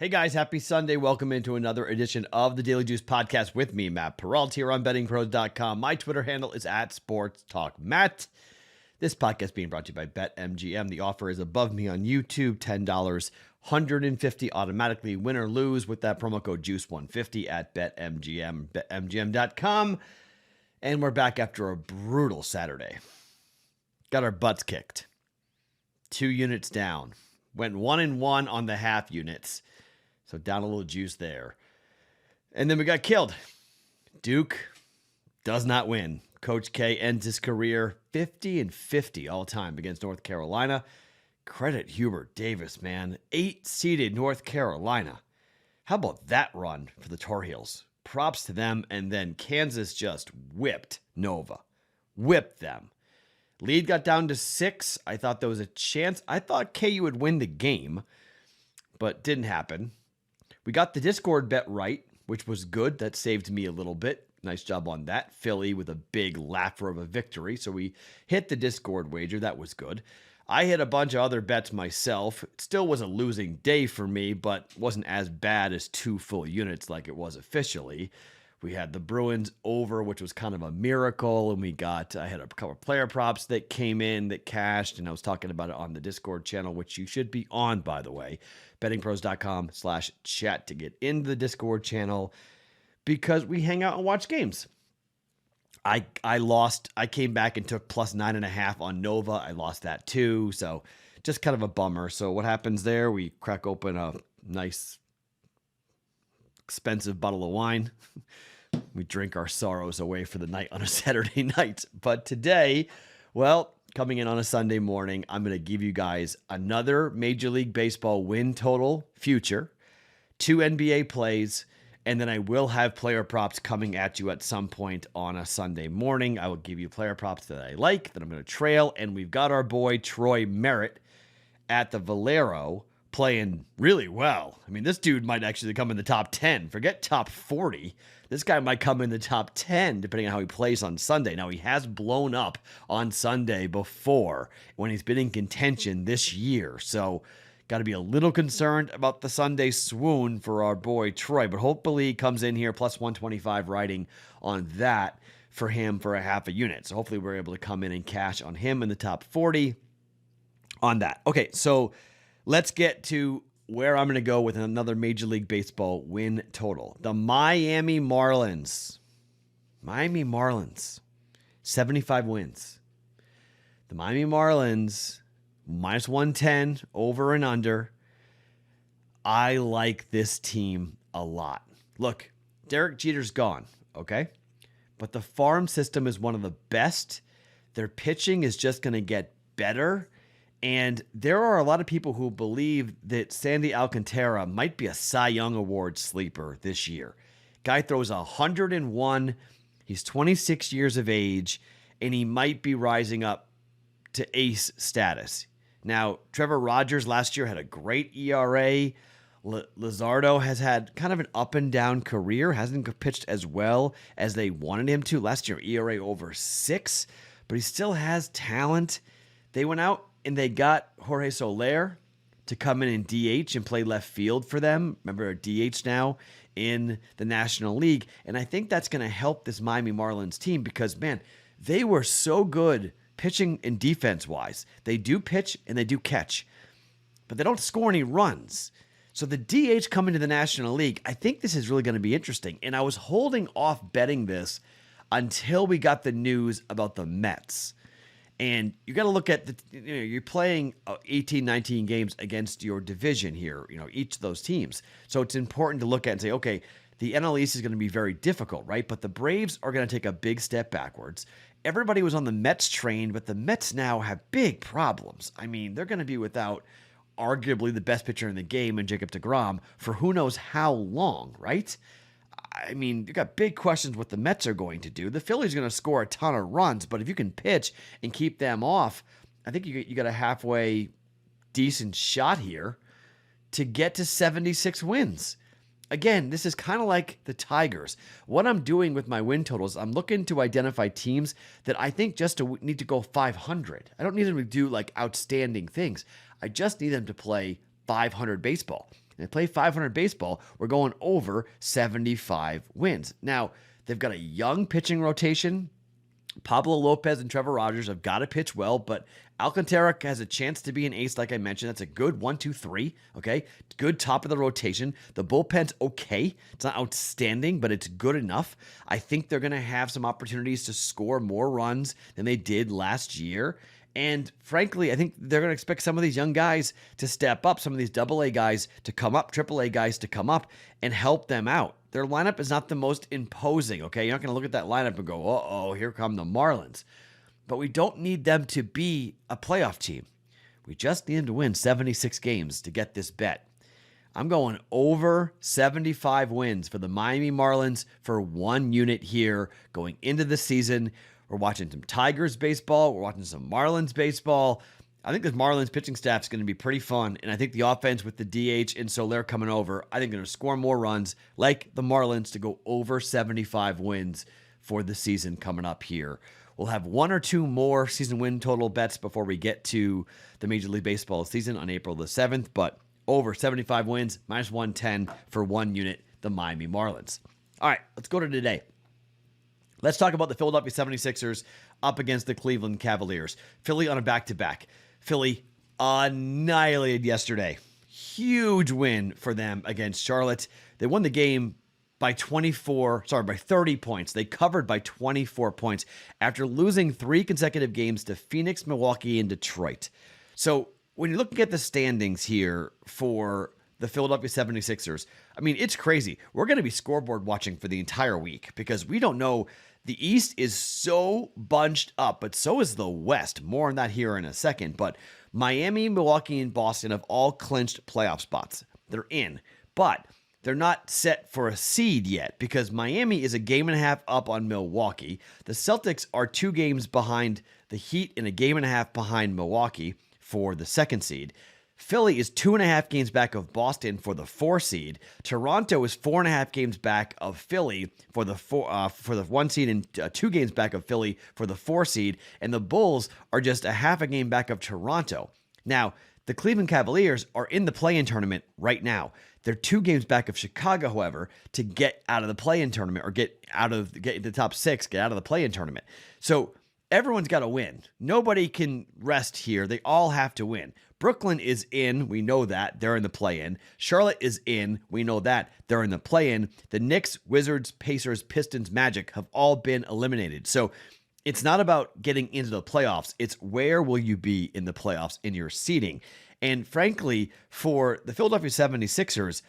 Hey guys, happy Sunday. Welcome into another edition of the Daily Juice podcast with me, Matt Perrault, here on BettingPros.com. My Twitter handle is @SportsTalkMatt. This podcast being brought to you by BetMGM. The offer is above me on YouTube, $10, $150 automatically. Win or lose with that promo code JUICE150 at BetMGM, BetMGM.com. And we're back after a brutal Saturday. Got our butts kicked. 2 units down. Went 1-1 on the half units. So down a little juice there. And then we got killed. Duke does not win. Coach K ends his career 50-50 all time against North Carolina. Credit Hubert Davis, man. 8-seeded North Carolina. How about that run for the Tar Heels? Props to them. And then Kansas just whipped Nova. Whipped them. Lead got down to 6. I thought there was a chance. I thought KU would win the game, but didn't happen. We got the Discord bet right, which was good. That saved me a little bit. Nice job on that. Philly with a big laugher of a victory. So we hit the Discord wager. That was good. I hit a bunch of other bets myself. It still was a losing day for me, but wasn't as bad as 2 full units like it was officially. We had the Bruins over, which was kind of a miracle. And I had a couple of player props that came in that cashed. And I was talking about it on the Discord channel, which you should be on, by the way. BettingPros.com/chat to get into the Discord channel because we hang out and watch games. I lost. I came back and took plus 9.5 on Nova. I lost that too. So just kind of a bummer. So what happens there? We crack open a nice expensive bottle of wine. We drink our sorrows away for the night on a Saturday night. But today, well, coming in on a Sunday morning, I'm going to give you guys another Major League Baseball win total future, 2 NBA plays, and then I will have player props coming at you at some point on a Sunday morning. I will give you player props that I like, that I'm going to trail, and we've got our boy Troy Merritt at the Valero playing really well. I mean, this dude might actually come in the top 10. Forget top 40. This guy might come in the top 10, depending on how he plays on Sunday. Now, he has blown up on Sunday before when he's been in contention this year. So, got to be a little concerned about the Sunday swoon for our boy Troy. But hopefully he comes in here plus 125 riding on that for him for a half a unit. So, hopefully we're able to come in and cash on him in the top 40 on that. Okay, so let's get to where I'm going to go with another Major League Baseball win total. The Miami Marlins. 75 wins. The Miami Marlins, minus 110, over and under. I like this team a lot. Look, Derek Jeter's gone, okay? But the farm system is one of the best. Their pitching is just going to get better. And there are a lot of people who believe that Sandy Alcantara might be a Cy Young Award sleeper this year. Guy throws 101. He's 26 years of age, and he might be rising up to ace status. Now, Trevor Rogers last year had a great ERA. Luzardo has had kind of an up and down career, hasn't pitched as well as they wanted him to. Last year, ERA over 6, but he still has talent. They went out and they got Jorge Soler to come in and DH and play left field for them. Remember, DH now in the National League. And I think that's going to help this Miami Marlins team because, man, they were so good pitching and defense-wise. They do pitch and they do catch, but they don't score any runs. So the DH coming to the National League, I think this is really going to be interesting. And I was holding off betting this until we got the news about the Mets. And you got to look at you're playing 18, 19 games against your division here, each of those teams. So it's important to look at and say, okay, the NL East is going to be very difficult, right? But the Braves are going to take a big step backwards. Everybody was on the Mets train, but the Mets now have big problems. I mean, they're going to be without arguably the best pitcher in the game in Jacob deGrom for who knows how long, right? I mean, you got big questions what the Mets are going to do. The Phillies are going to score a ton of runs, but if you can pitch and keep them off, I think you got a halfway decent shot here to get to 76 wins. Again, this is kind of like the Tigers. What I'm doing with my win totals, I'm looking to identify teams that I think just need to go 500. I don't need them to do like outstanding things. I just need them to play 500 baseball. They play 500 baseball. We're going over 75 wins. Now, they've got a young pitching rotation. Pablo Lopez and Trevor Rogers have got to pitch well, but Alcantara has a chance to be an ace, like I mentioned. That's a good 1, 2, 3, okay? Good top of the rotation. The bullpen's okay. It's not outstanding, but it's good enough. I think they're going to have some opportunities to score more runs than they did last year. And frankly, I think they're going to expect some of these young guys to step up, some of these AA guys to come up, AAA guys to come up and help them out. Their lineup is not the most imposing, okay? You're not going to look at that lineup and go, uh-oh, here come the Marlins. But we don't need them to be a playoff team. We just need them to win 76 games to get this bet. I'm going over 75 wins for the Miami Marlins for one unit here going into the season. We're watching some Tigers baseball. We're watching some Marlins baseball. I think this Marlins pitching staff is going to be pretty fun, and I think the offense with the DH and Soler coming over, I think they're going to score more runs like the Marlins to go over 75 wins for the season coming up here. We'll have one or two more season win total bets before we get to the Major League Baseball season on April the 7th, but over 75 wins, minus 110 for one unit, the Miami Marlins. All right, let's go to today. Let's talk about the Philadelphia 76ers up against the Cleveland Cavaliers. Philly on a back-to-back. Philly annihilated yesterday. Huge win for them against Charlotte. They won the game by 30 points. They covered by 24 points after losing 3 consecutive games to Phoenix, Milwaukee, and Detroit. So when you're looking at the standings here for the Philadelphia 76ers, I mean, it's crazy. We're going to be scoreboard watching for the entire week because we don't know. The East is so bunched up, but so is the West. More on that here in a second. But Miami, Milwaukee, and Boston have all clinched playoff spots. They're in, but they're not set for a seed yet because Miami is a game and a half up on Milwaukee. The Celtics are 2 games behind the Heat and a game and a half behind Milwaukee for the 2nd seed. Philly is 2.5 games back of Boston for the 4 seed. Toronto is 4.5 games back of Philly for the 1 seed and 2 games back of Philly for the 4 seed. And the Bulls are just a half a game back of Toronto. Now, the Cleveland Cavaliers are in the play-in tournament right now. They're 2 games back of Chicago, however, to get out of the play-in tournament or get the top 6, get out of the play-in tournament. So everyone's got to win. Nobody can rest here. They all have to win. Brooklyn is in. We know that. They're in the play-in. Charlotte is in. We know that. They're in the play-in. The Knicks, Wizards, Pacers, Pistons, Magic have all been eliminated. So it's not about getting into the playoffs. It's where will you be in the playoffs in your seeding. And frankly, for the Philadelphia 76ers,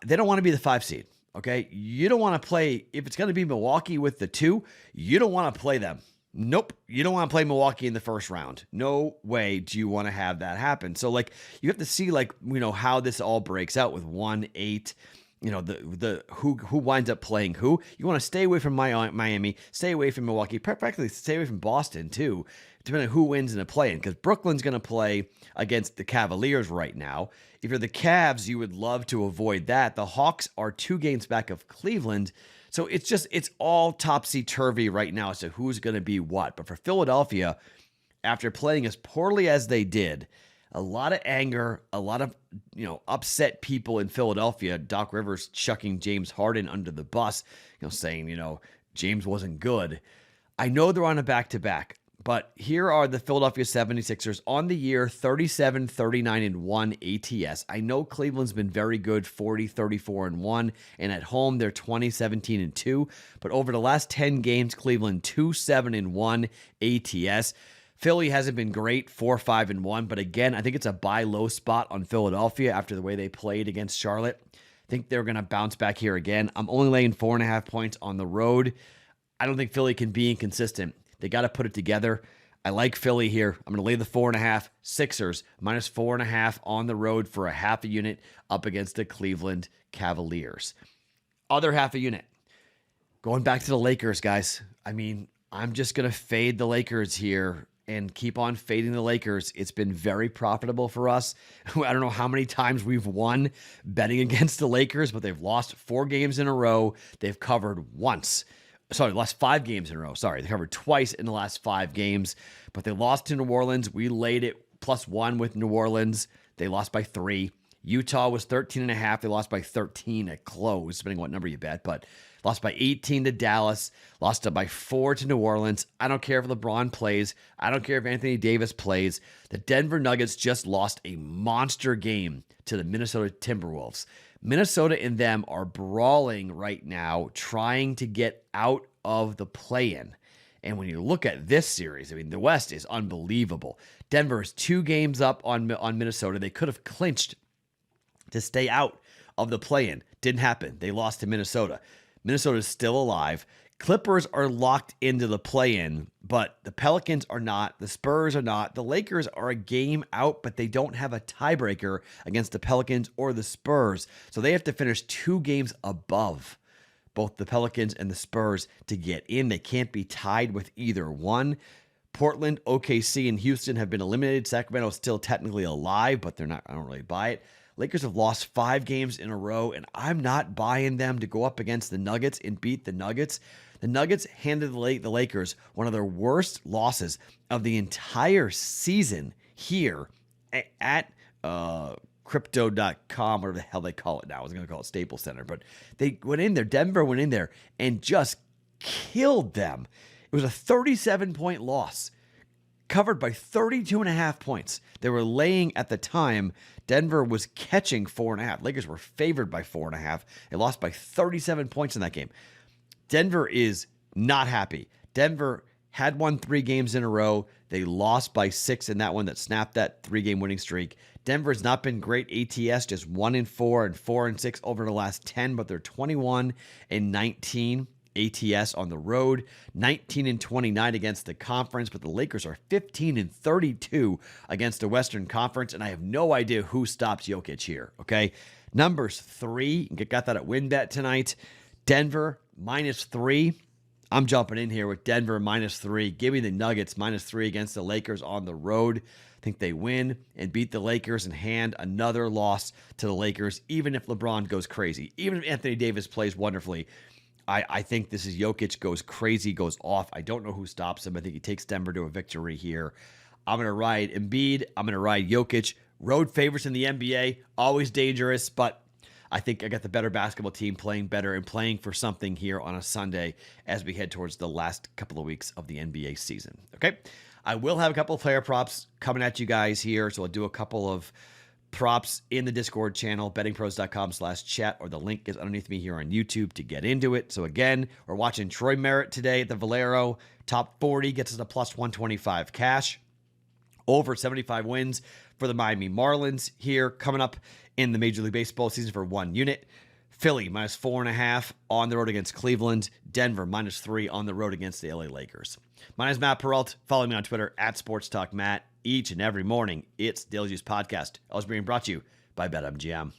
they don't want to be the 5 seed. Okay? You don't want to play, if it's going to be Milwaukee with the 2, you don't want to play them. Nope. You don't want to play Milwaukee in the first round. No way do you want to have that happen. So you have to see how this all breaks out with 1-8, the who winds up playing who. You want to stay away from Miami, stay away from Milwaukee, practically stay away from Boston too, depending on who wins in a play-in, because Brooklyn's going to play against the Cavaliers right now. If you're the Cavs, you would love to avoid that. The Hawks are 2 games back of Cleveland. So it's all topsy-turvy right now as to who's going to be what. But for Philadelphia, after playing as poorly as they did, a lot of anger, a lot of upset people in Philadelphia. Doc Rivers chucking James Harden under the bus, saying James wasn't good. I know they're on a back-to-back, but here are the Philadelphia 76ers on the year 37, 39, and 1 ATS. I know Cleveland's been very good, 40, 34, and 1, and at home they're 20, 17, and 2. But over the last 10 games, Cleveland 2, 7, and 1 ATS. Philly hasn't been great, 4, 5, and 1. But again, I think it's a buy low spot on Philadelphia after the way they played against Charlotte. I think they're going to bounce back here again. I'm only laying 4.5 points on the road. I don't think Philly can be inconsistent. They got to put it together. I like Philly here. I'm going to lay the 4.5. Sixers minus 4.5 on the road for a half a unit up against the Cleveland Cavaliers. Other half a unit. Going back to the Lakers, guys. I mean, I'm just going to fade the Lakers here and keep on fading the Lakers. It's been very profitable for us. I don't know how many times we've won betting against the Lakers, but they've lost 4 games in a row. They've covered once. Sorry, last 5 games in a row. Sorry, they covered twice in the last 5 games, but they lost to New Orleans. We laid it +1 with New Orleans. They lost by 3. Utah was 13.5. They lost by 13 at close, depending on what number you bet, but lost by 18 to Dallas, lost by 4 to New Orleans. I don't care if LeBron plays. I don't care if Anthony Davis plays. The Denver Nuggets just lost a monster game to the Minnesota Timberwolves. Minnesota and them are brawling right now, trying to get out of the play-in. And when you look at this series, I mean, the West is unbelievable. Denver is 2 games up on Minnesota. They could have clinched to stay out of the play-in. Didn't happen. They lost to Minnesota. Minnesota is still alive. Clippers are locked into the play-in, but the Pelicans are not. The Spurs are not. The Lakers are a game out, but they don't have a tiebreaker against the Pelicans or the Spurs. So they have to finish 2 games above both the Pelicans and the Spurs to get in. They can't be tied with either one. Portland, OKC, and Houston have been eliminated. Sacramento is still technically alive, but they're not. I don't really buy it. Lakers have lost 5 games in a row, and I'm not buying them to go up against the Nuggets and beat the Nuggets. The Nuggets handed the Lakers one of their worst losses of the entire season here at crypto.com, whatever the hell they call it now. I was going to call it Staples Center, but they went in there. Denver went in there and just killed them. It was a 37-point loss, covered by 32.5 points. They were laying at the time. Denver was catching 4.5. Lakers were favored by 4.5. They lost by 37 points in that game. Denver is not happy. Denver had won 3 games in a row. They lost by 6 in that one that snapped that 3-game winning streak. Denver has not been great ATS, just 1-4 and 4-6 over the last 10, but they're 21-19 ATS on the road, 19-29 against the conference, but the Lakers are 15-32 against the Western Conference, and I have no idea who stops Jokic here, okay? Numbers 3, got that at WinBet tonight. Denver, -3. I'm jumping in here with Denver, -3. Give me the Nuggets, -3 against the Lakers on the road. I think they win and beat the Lakers and hand another loss to the Lakers, even if LeBron goes crazy. Even if Anthony Davis plays wonderfully, I think this is Jokic goes crazy, goes off. I don't know who stops him. I think he takes Denver to a victory here. I'm going to ride Embiid. I'm going to ride Jokic. Road favorites in the NBA, always dangerous, but I think I got the better basketball team playing better and playing for something here on a Sunday as we head towards the last couple of weeks of the NBA season. Okay? I will have a couple of player props coming at you guys here, so I'll do a couple of props in the Discord channel, bettingpros.com/chat, or the link is underneath me here on YouTube to get into it. So again, we're watching Troy Merritt today at the Valero. Top 40 gets us a plus 125 cash. Over 75 wins for the Miami Marlins here coming up in the Major League Baseball season for 1 unit. Philly -4.5 on the road against Cleveland. Denver -3 on the road against the LA Lakers. My name is Matt Perrault. Follow me on Twitter at SportsTalkMatt. Each and every morning, it's Daily Juice Podcast. Always being brought to you by BetMGM.